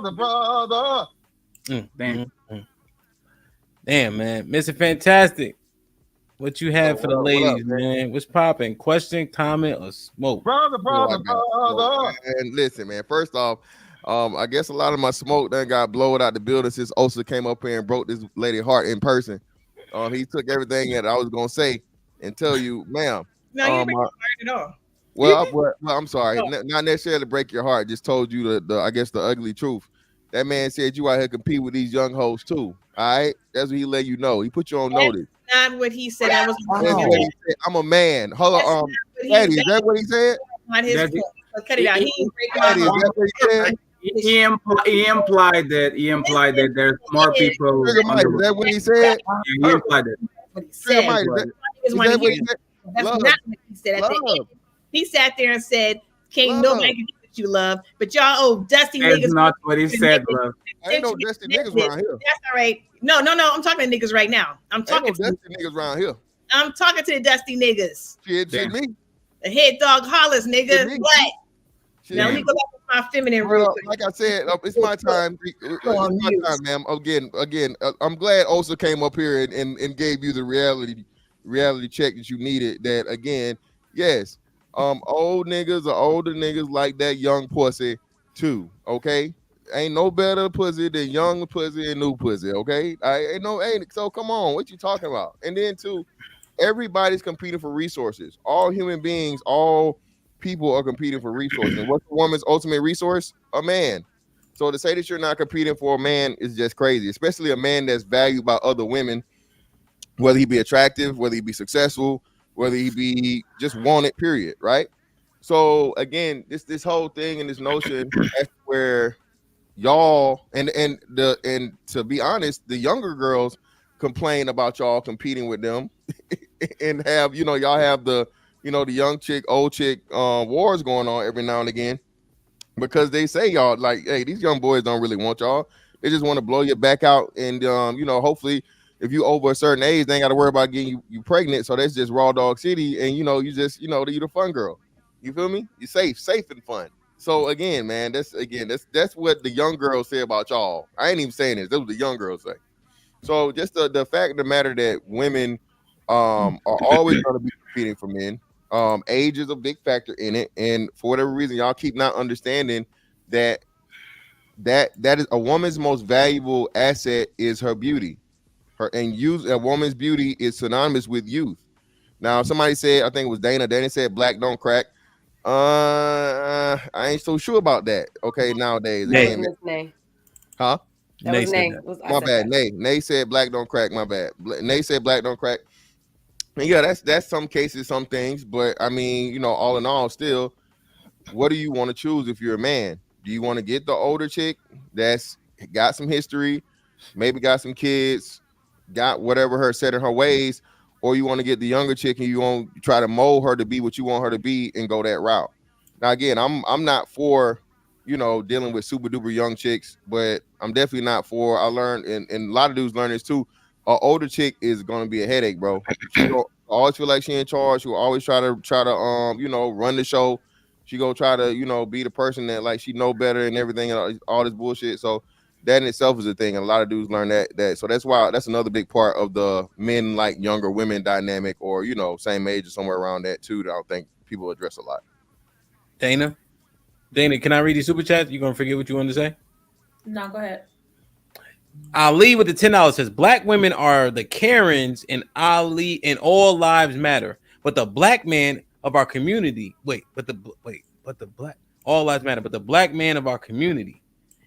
brother. Damn, man. Mr. Fantastic. What you have for the ladies, up, man? What's popping? Question, comment, or smoke? Brother. And listen, man. First off, I guess a lot of my smoke done got blown out the building since Osa came up here and broke this lady heart in person. He took everything that I was gonna say and tell you, ma'am. No, you didn't break your heart at all. Well, I'm sorry, not necessarily break your heart. Just told you the I guess the ugly truth. That man said you out here compete with these young hoes too. All right, that's what he let you know. He put you on notice. Not what he said. That was That's what he said. I'm a man. Hold on, Daddy, is that what he said? On his cut it out. He ain't breaking Daddy, my is heart. that what he said? He implied that there's more people. Trigger Mike, is that what he said? He implied that. What he Trigger said. Mike, is that what he said? That's Love. not what he said. At the end, he sat there and said, "Can't nobody get what you love, but y'all old dusty That's niggas." not what he said, love. Ain't no dusty niggas around here. That's all right. No. I'm talking to niggas right now. I'm talking Ain't no to dusty niggas around here. I'm talking to the dusty niggas. Shit, me. The head dog hollers, niggas. Me. What? Shit. Now let me go back to my feminine real quick. Like I said, it's my time. It's my time, ma'am. Again, I'm glad Osa came up here and gave you the reality check that you needed. That again, yes, old niggas or older niggas like that young pussy too. Okay, ain't no better pussy than young pussy and new pussy. Okay, ain't. So come on, what you talking about? And then too, everybody's competing for resources. All human beings, all people are competing for resources. What's the woman's ultimate resource? A man. So to say that you're not competing for a man is just crazy, especially a man that's valued by other women, whether he be attractive, whether he be successful, whether he be just wanted, period, right? So again, this whole thing and this notion, that's where y'all and to be honest, the younger girls complain about y'all competing with them and have, y'all have the young chick, old chick wars going on every now and again because they say y'all like, hey, these young boys don't really want y'all. They just want to blow your back out. And, hopefully if you over a certain age, they ain't got to worry about getting you pregnant. So that's just raw dog city. And, you just, you the fun girl. You feel me? You're safe and fun. So again, man, that's what the young girls say about y'all. I ain't even saying this. That's what the young girls say. So just the fact of the matter that women are always going to be competing for men. Age is a big factor in it, and for whatever reason, y'all keep not understanding that is a woman's most valuable asset is her beauty. A woman's beauty is synonymous with youth. Now, somebody said, I think it was Dana. Dana said, "Black don't crack." I ain't so sure about that. Okay, nowadays, huh? That was Nay. My bad. Nay said, "Black don't crack." My bad. Nay said, "Black don't crack." And yeah, that's some cases, some things, but I mean, all in all, still, what do you want to choose if you're a man? Do you want to get the older chick that's got some history, maybe got some kids, got whatever her set in her ways, or you want to get the younger chick and you want to try to mold her to be what you want her to be and go that route? Now, again, I'm not for dealing with super duper young chicks, but I'm definitely not for. I learned, and a lot of dudes learn this too. An older chick is gonna be a headache, bro. She will always feel like she in charge. She will always try to run the show. She gonna try to be the person that like she know better and everything and all this bullshit. So that in itself is a thing, and a lot of dudes learn that. So that's why that's another big part of the men like younger women dynamic, or same age or somewhere around that too. That I don't think people address a lot. Dana, can I read your super chat? You gonna forget what you wanted to say? No, go ahead. Ali with the $10 says black women are the Karens and Ali and all lives matter. But the black man of our community, but the black all lives matter. But the black man of our community,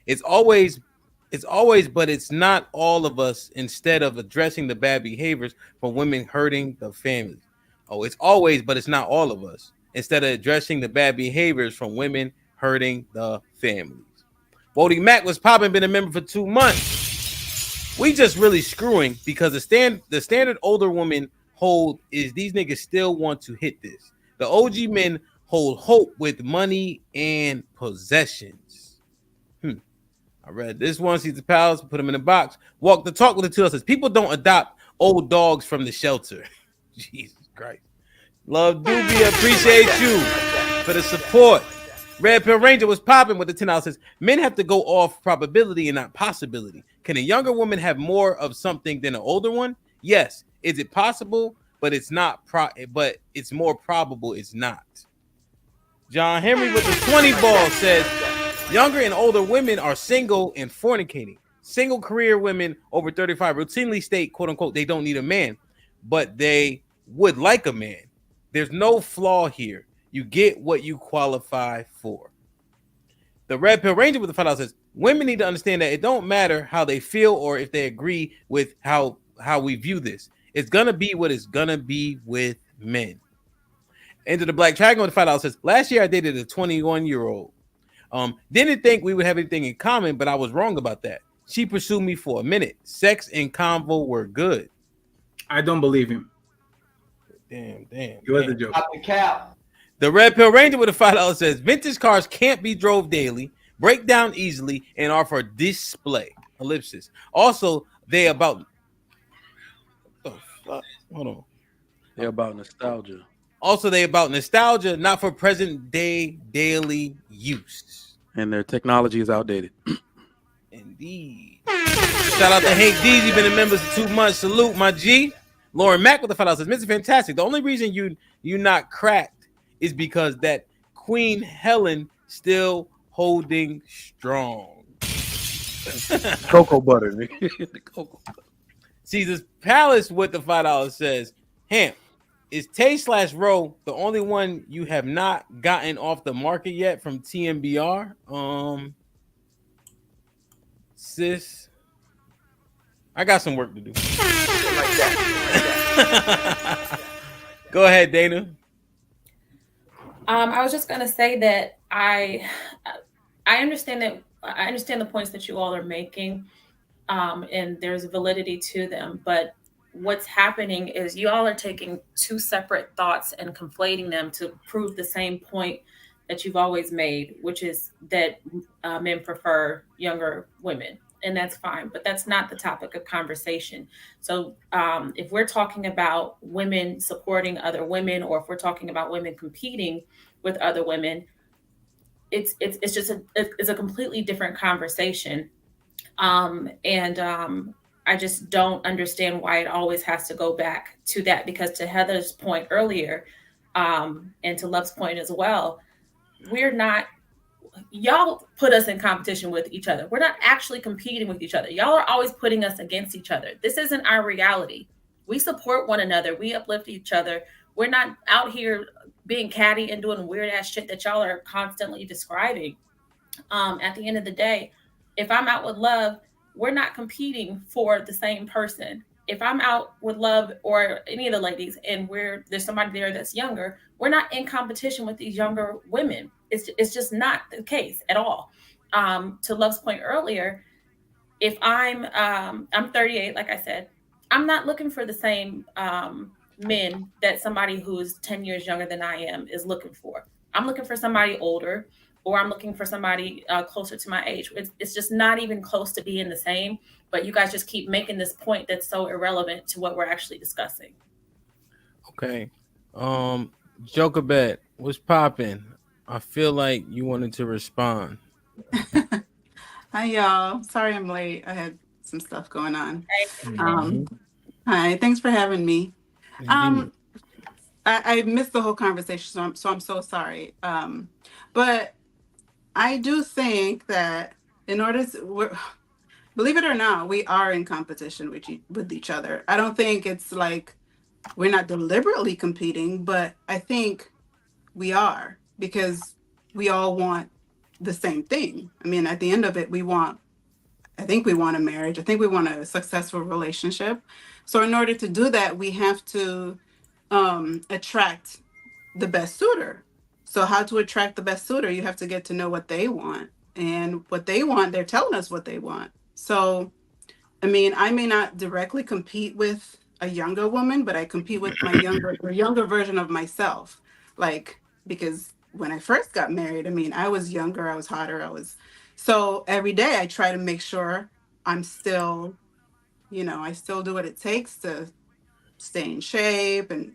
it's always, but it's not all of us. Instead of addressing the bad behaviors from women hurting the families, it's always, but it's not all of us. Instead of addressing the bad behaviors from women hurting the families. Wody Mack was popping, been a member for 2 months. We just really screwing because the standard older women hold is these niggas still want to hit this. The OG men hold hope with money and possessions. I read this one, sees the palace, put them in a box. Walk the talk with the two says people don't adopt old dogs from the shelter. Jesus Christ. Love Doobie, appreciate you for the support. Red Pill Ranger was popping with the $10 says men have to go off probability and not possibility. Can a younger woman have more of something than an older one? Yes. Is it possible? But it's not. But it's more probable it's not. John Henry with the 20 ball says younger and older women are single and fornicating. Single career women over 35 routinely state, quote unquote, they don't need a man, but they would like a man. There's no flaw here. You get what you qualify for. The Red Pill Ranger with the $5 says women need to understand that it don't matter how they feel or if they agree with how we view this. It's gonna be what it's gonna be with men. Into the Black Triangle with the $5 says last year I dated a 21-year-old. Didn't think we would have anything in common, but I was wrong about that. She pursued me for a minute. Sex and convo were good. I don't believe him. Damn. It was a joke. The Red Pill Ranger with a $5 says vintage cars can't be drove daily, break down easily, and are for display. Ellipsis. Also, they about. Oh, fuck. Hold on. They're about nostalgia. Also, they about nostalgia, not for present day daily use. And their technology is outdated. Indeed. Shout out to Hank D's. You've been a member for 2 months. Salute, my G. Lauren Mack with the $5 says, Mr. Fantastic. The only reason you not cracked is because that Queen Helen still holding strong. Cocoa butter. The cocoa butter. Caesar's Palace with the $5 says, Hamp, is Tay/Row the only one you have not gotten off the market yet from TMBR? Sis, I got some work to do. Go ahead, Dana. I was just gonna say that I understand that I understand the points that you all are making, and there's validity to them. But what's happening is you all are taking two separate thoughts and conflating them to prove the same point that you've always made, which is that men prefer younger women. And that's fine, but that's not the topic of conversation. So if we're talking about women supporting other women, or if we're talking about women competing with other women, it's just a completely different conversation. I just don't understand why it always has to go back to that, because to Heather's point earlier, and to Love's point as well, we're not, y'all put us in competition with each other. We're not actually competing with each other. Y'all are always putting us against each other. This isn't our reality. We support one another. We uplift each other. We're not out here being catty and doing weird ass shit that y'all are constantly describing. At the end of the day, if I'm out with Love, we're not competing for the same person. If I'm out with Love or any of the ladies and there's somebody there that's younger, we're not in competition with these younger women. It's just not the case at all. To Love's point earlier, if I'm 38, like I said, I'm not looking for the same men that somebody who's 10 years younger than I am is looking for. I'm looking for somebody older, or I'm looking for somebody closer to my age. It's just not even close to being the same, but you guys just keep making this point that's so irrelevant to what we're actually discussing. Okay. Jokerbet, what's popping? I feel like you wanted to respond. Hi, y'all. Sorry I'm late. I had some stuff going on. Mm-hmm. Hi, thanks for having me. I missed the whole conversation, so I'm so sorry. But I do think that in order to, believe it or not, we are in competition with each other. I don't think it's like we're not deliberately competing, but I think we are, because we all want the same thing. I mean, at the end of it, I think we want a marriage. I think we want a successful relationship. So in order to do that, we have to attract the best suitor. So how to attract the best suitor? You have to get to know what they want, and what they want, they're telling us what they want. So, I mean, I may not directly compete with a younger woman, but I compete with my younger version of myself. Like, because when I first got married, I mean, I was younger, I was hotter, so every day I try to make sure I'm still, I still do what it takes to stay in shape. And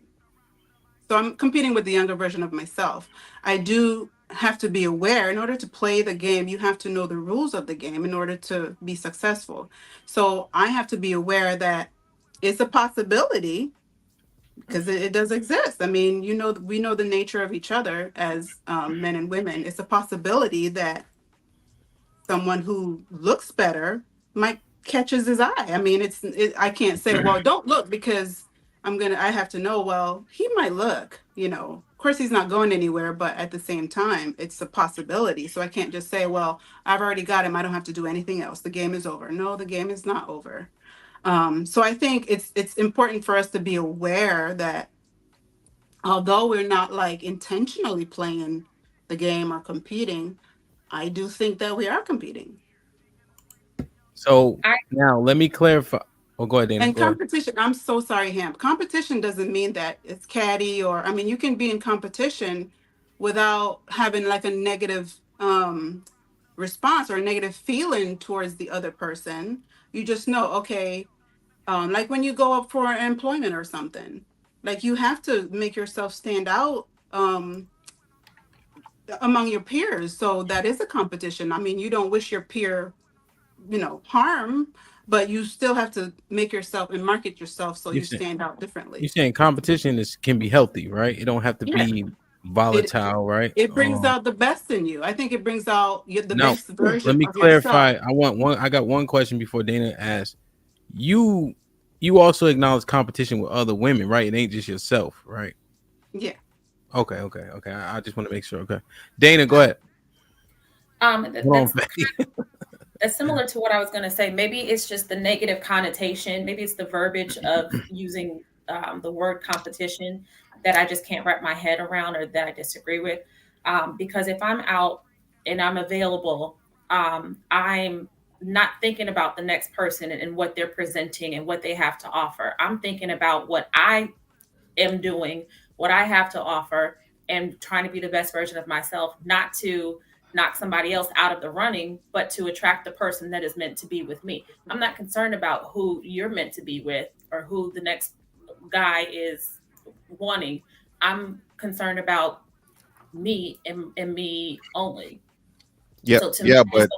so I'm competing with the younger version of myself. I do have to be aware. In order to play the game, you have to know the rules of the game in order to be successful. So I have to be aware that it's a possibility, because it does exist. I mean, we know the nature of each other as men and women. It's a possibility that someone who looks better might catches his eye. I mean, I can't say, well, don't look, because I have to know, well, he might look, of course he's not going anywhere, but at the same time, it's a possibility. So I can't just say, well, I've already got him, I don't have to do anything else, the game is over. No, the game is not over. So I think it's important for us to be aware that although we're not like intentionally playing the game or competing, I do think that we are competing. So now let me clarify. Oh, go ahead, Dana. And competition, I'm so sorry, Ham. Competition doesn't mean that it's catty, or, I mean, you can be in competition without having like a negative response or a negative feeling towards the other person. You just know, okay, like when you go up for employment or something, like you have to make yourself stand out among your peers. So that is a competition. I mean, you don't wish your peer, harm, but you still have to make yourself and market yourself so you stand out differently. You're saying competition can be healthy, right? It don't have to be volatile, right? It brings out the best in you. I think it brings out the best version. Let me clarify. I got one question before Dana asks. You also acknowledge competition with other women, right? It ain't just yourself, right? Yeah. Okay. I just want to make sure. Okay, Dana, go ahead. That's similar to what I was going to say. Maybe it's just the negative connotation. Maybe it's the verbiage of using the word competition that I just can't wrap my head around, or that I disagree with. Because if I'm out and I'm available, I'm not thinking about the next person and what they're presenting and what they have to offer. I'm thinking about what I am doing, what I have to offer, and trying to be the best version of myself, not to knock somebody else out of the running, but to attract the person that is meant to be with me. I'm not concerned about who you're meant to be with or who the next guy is wanting. I'm concerned about me and me only. Yeah, so to yeah, me, but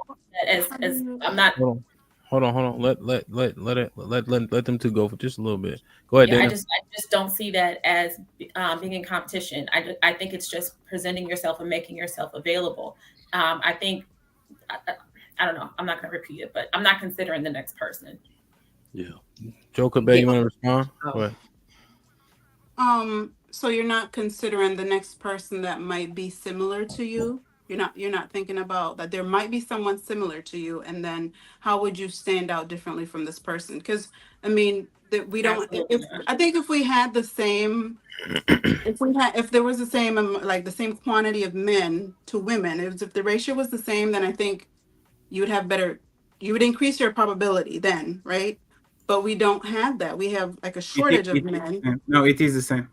as I'm not. Hold on. Let them two go for just a little bit. Go ahead, Dana. I just don't see that as being in competition. I think it's just presenting yourself and making yourself available. I think I don't know. I'm not going to repeat it, but I'm not considering the next person. Yeah. Joker Bay, you want to respond? Go ahead. So you're not considering the next person that might be similar to you? You're not thinking about that there might be someone similar to you, and then how would you stand out differently from this person? Because I mean, that we don't. I think if we had the same, if there was the same like the same quantity of men to women, if the ratio was the same, then I think you would have better. You would increase your probability then, right? But we don't have that. We have like a shortage of men. No, it is the same.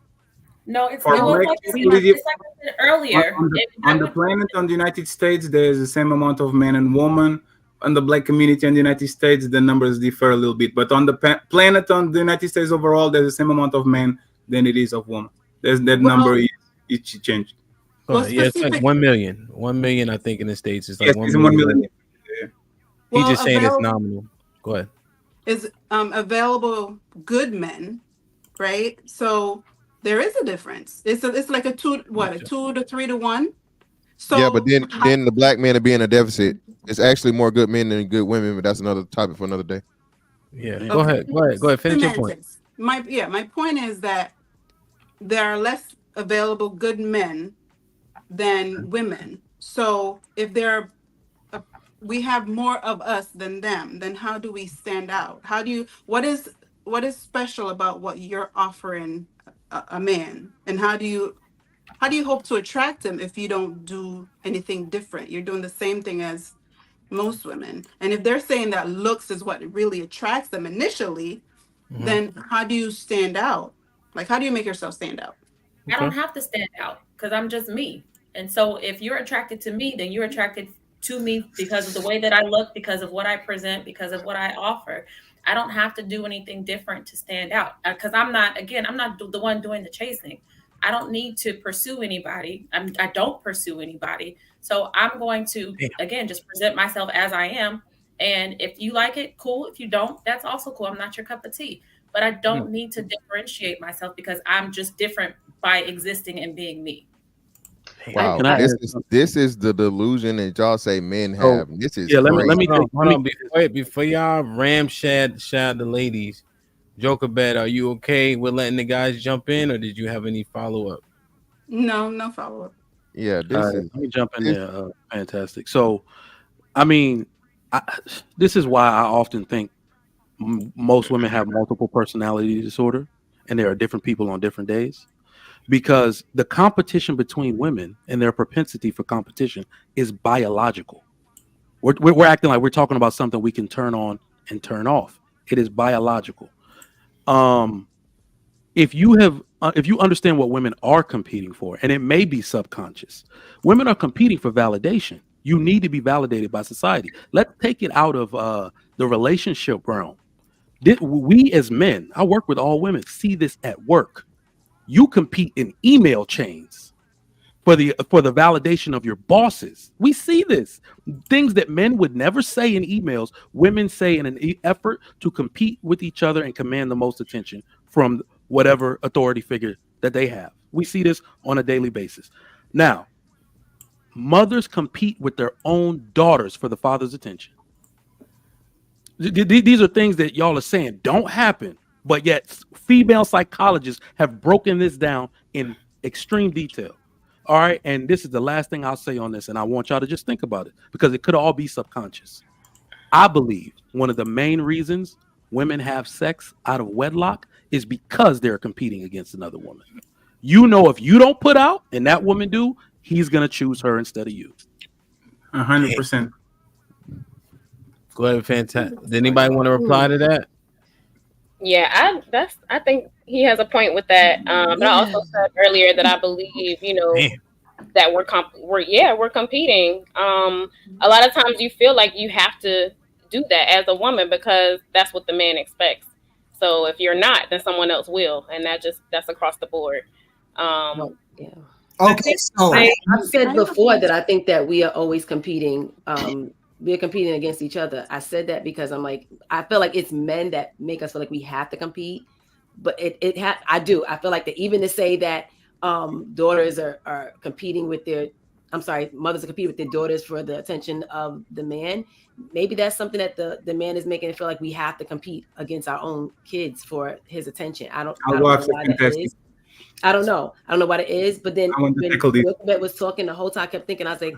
No, it's For like black I said earlier. On the planet, on the United States, there's the same amount of men and women. On the black community in the United States, the numbers differ a little bit. But on the planet, on the United States overall, there's the same amount of men than it is of women. That number is changed. Yeah, it's like 1 million. 1 million, I think, in the States. It's like yes, 1 million. Yeah. He's just saying it's nominal. Go ahead. Is available good men, right? So there is a difference. It's like a 2 to 3 to 1. So yeah, but then the black men are being a deficit. It's actually more good men than good women, but that's another topic for another day. Yeah, go ahead. Finish your point. My point is that there are less available good men than women. So if we have more of us than them, then how do we stand out? What is special about what you're offering a man, and how do you hope to attract him if you don't do anything different? You're doing the same thing as most women. And if they're saying that looks is what really attracts them initially, then how do you stand out? Like, how do you make yourself stand out? I don't have to stand out because I'm just me. And so if you're attracted to me, then you're attracted to me because of the way that I look, because of what I present, because of what I offer. I don't have to do anything different to stand out, because I'm not the one doing the chasing. I don't need to pursue anybody. I don't pursue anybody. So I'm going to, again, just present myself as I am. And if you like it, cool. If you don't, that's also cool. I'm not your cup of tea. But I don't need to differentiate myself because I'm just different by existing and being me. Wow, this is the delusion that y'all say men have. This is let me hold on before y'all shad the ladies. Joker Bed, are you okay with letting the guys jump in, or did you have any follow up? No follow up. Yeah, let me jump in there. Fantastic. So, I mean, this is why I often think most women have multiple personality disorder, and there are different people on different days. Because the competition between women and their propensity for competition is biological. We're acting like we're talking about something we can turn on and turn off. It is biological. If you understand what women are competing for, and it may be subconscious, women are competing for validation. You need to be validated by society. Let's take it out of the relationship realm. We as men, I work with all women, see this at work. You compete in email chains for the validation of your bosses. We see this. Things that men would never say in emails, women say in an effort to compete with each other and command the most attention from whatever authority figure that they have. We see this on a daily basis. Now, mothers compete with their own daughters for the father's attention. These are things that y'all are saying don't happen. But yet female psychologists have broken this down in extreme detail. All right. And this is the last thing I'll say on this. And I want y'all to just think about it because it could all be subconscious. I believe one of the main reasons women have sex out of wedlock is because they're competing against another woman. You know, if you don't put out and that woman do, he's going to choose her instead of you. 100%. Go ahead. Fantastic. Did anybody want to reply to that? Yeah, I think he has a point with that. But I also said earlier that I believe, that we're competing. A lot of times you feel like you have to do that as a woman because that's what the man expects. So if you're not, then someone else will, and that's across the board. Okay, so I've said before that I think that we are always competing. We're competing against each other. I said that because I feel like it's men that make us feel like we have to compete, but I do. I feel like that even to say that daughters are competing with mothers are competing with their daughters for the attention of the man. Maybe that's something that the man is making it feel like we have to compete against our own kids for his attention. I don't know why that is. I don't know what it is, but then when Wilkebet was talking the whole time, I kept thinking, I was like,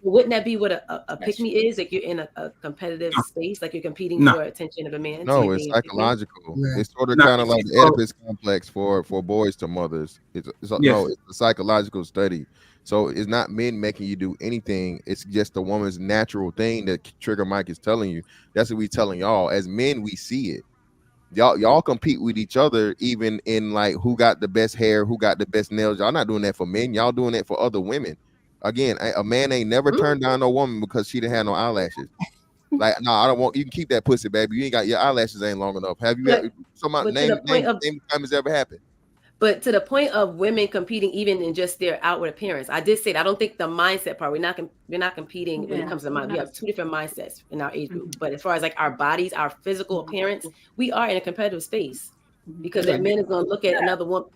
wouldn't that be what a pick-me is? Like you're in a competitive space, like you're competing for attention of a man. No, it's psychological. It's sort of kind of like the Oedipus complex for boys to mothers. It's a psychological study. So it's not men making you do anything. It's just the woman's natural thing that Trigger Mike is telling you. That's what we telling y'all. As men, we see it. Y'all compete with each other, even in like who got the best hair, who got the best nails. Y'all not doing that for men. Y'all doing that for other women. Again, a man ain't never turned down no woman because she didn't have no eyelashes. Like, no, I don't want you can keep that pussy, baby. You ain't got your eyelashes ain't long enough. Have you ever name time it's ever happened? But to the point of women competing even in just their outward appearance, I did say that I don't think the mindset part, we're not competing when it comes to mind. We have two different mindsets in our age group. But as far as like our bodies, our physical appearance, we are in a competitive space because that man is going to look at another woman.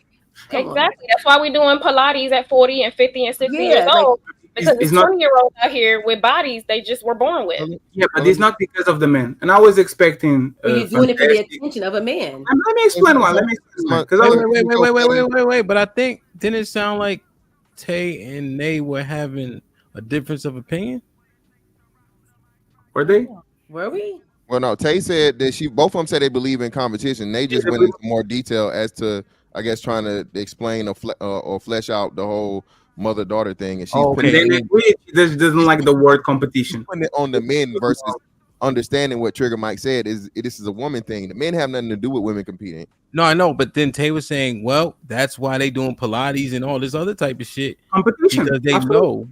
Exactly. That's why we're doing Pilates at 40 and 50 and 60 years old. Because it's 20-year-olds out here with bodies they just were born with. Yeah, but it's not because of the men. And I was expecting. You're doing it for the attention of a man. Let me explain why. Wait. But I think didn't it sound like Tay and Nay were having a difference of opinion? Were they? Were we? Well, no. Tay said that both of them said they believe in competition. They just went into more detail as to, I guess, trying to explain or flesh out the whole mother-daughter thing, and she's doesn't like the word competition. Putting it on the men versus understanding what Trigger Mike said this is a woman thing. The men have nothing to do with women competing. No, I know, but then Tay was saying, well, that's why they doing Pilates and all this other type of shit. Competition because they know.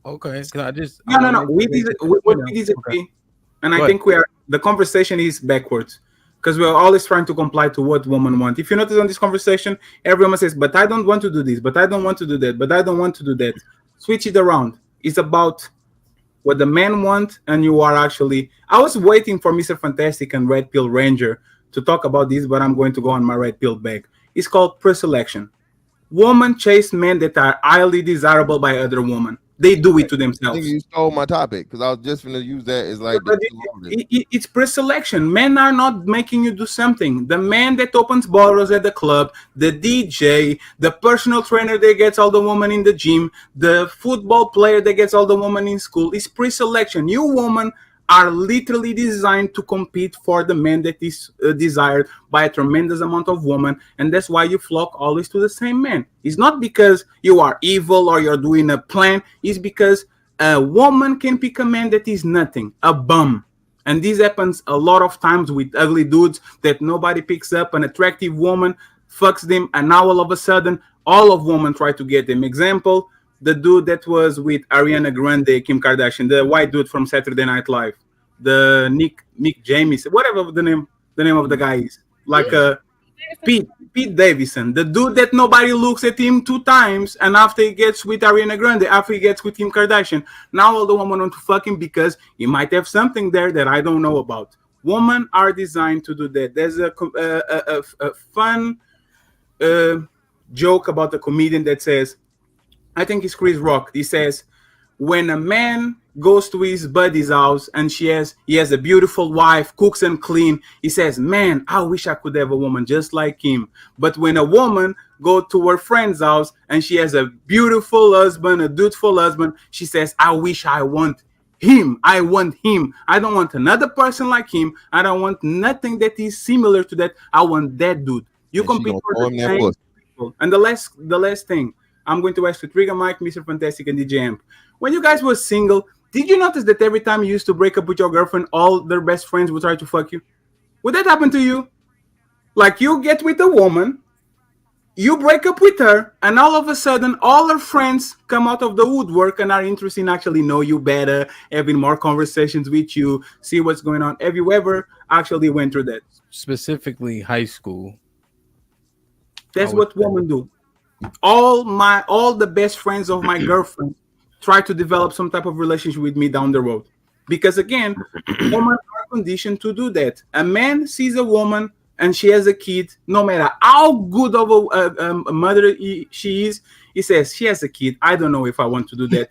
Okay, I just no. We disagree, and I think the conversation is backwards. because we're always trying to comply to what women want. If you notice on this conversation, everyone says, but I don't want to do this, but I don't want to do that, but I don't want to do that. Switch it around. It's about what the men want, and you are actually. I was waiting for Mr. Fantastic and Red Pill Ranger to talk about this, but I'm going to go on my Red Pill bag. It's called preselection. Women chase men that are highly desirable by other women. They do it to I themselves. think you stole my topic because I was just going to use that as like But it's preselection. Men are not making you do something. The man that opens bottles at the club, the DJ, the personal trainer that gets all the women in the gym, the football player that gets all the women in school is preselection. You women are literally designed to compete for the man that is desired by a tremendous amount of women, and that's why you flock always to the same man. It's not because you are evil or you're doing a plan. It's because a woman can pick a man that is nothing, a bum. And this happens a lot of times with ugly dudes that nobody picks up. An attractive woman fucks them, and now all of a sudden, all of women try to get them. Example, the dude that was with Ariana Grande, Kim Kardashian, the white dude from Saturday Night Live, the Nick James, whatever the name of the guy is, like Pete Davidson, the dude that nobody looks at him 2 times, and after he gets with Ariana Grande, after he gets with Kim Kardashian, now all the women want to fuck him because he might have something there that I don't know about. Women are designed to do that. There's a fun joke about a comedian that says, I think it's Chris Rock. He says, when a man goes to his buddy's house and he has a beautiful wife, cooks and clean, he says, man, I wish I could have a woman just like him. But when a woman goes to her friend's house and she has a beautiful husband, a dutiful husband, she says, I wish I want him. I want him. I don't want another person like him. I don't want nothing that is similar to that. I want that dude. You And compete for the same people. And the last thing, I'm going to ask to Trigger Mike, Mr. Fantastic, and DJ Amp. When you guys were single, did you notice that every time you used to break up with your girlfriend, all their best friends would try to fuck you? Would that happen to you? Like, you get with a woman, you break up with her, and all of a sudden, all her friends come out of the woodwork and are interested in actually know you better, having more conversations with you, see what's going on. Have you ever actually went through that? Specifically, high school. That's what women do. All the best friends of my girlfriend try to develop some type of relationship with me down the road, because again, women are conditioned to do that. A man sees a woman and she has a kid, no matter how good of a mother she is, he says, she has a kid, I don't know if I want to do that.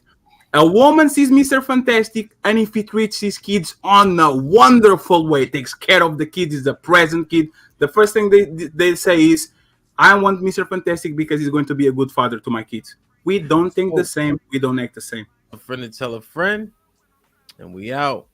A woman sees Mr. Fantastic, and if he treats his kids on a wonderful way, takes care of the kids, is a present kid, the first thing they say is, I want Mr. Fantastic because he's going to be a good father to my kids. We don't think the same. We don't act the same. A friend to tell a friend, and we out.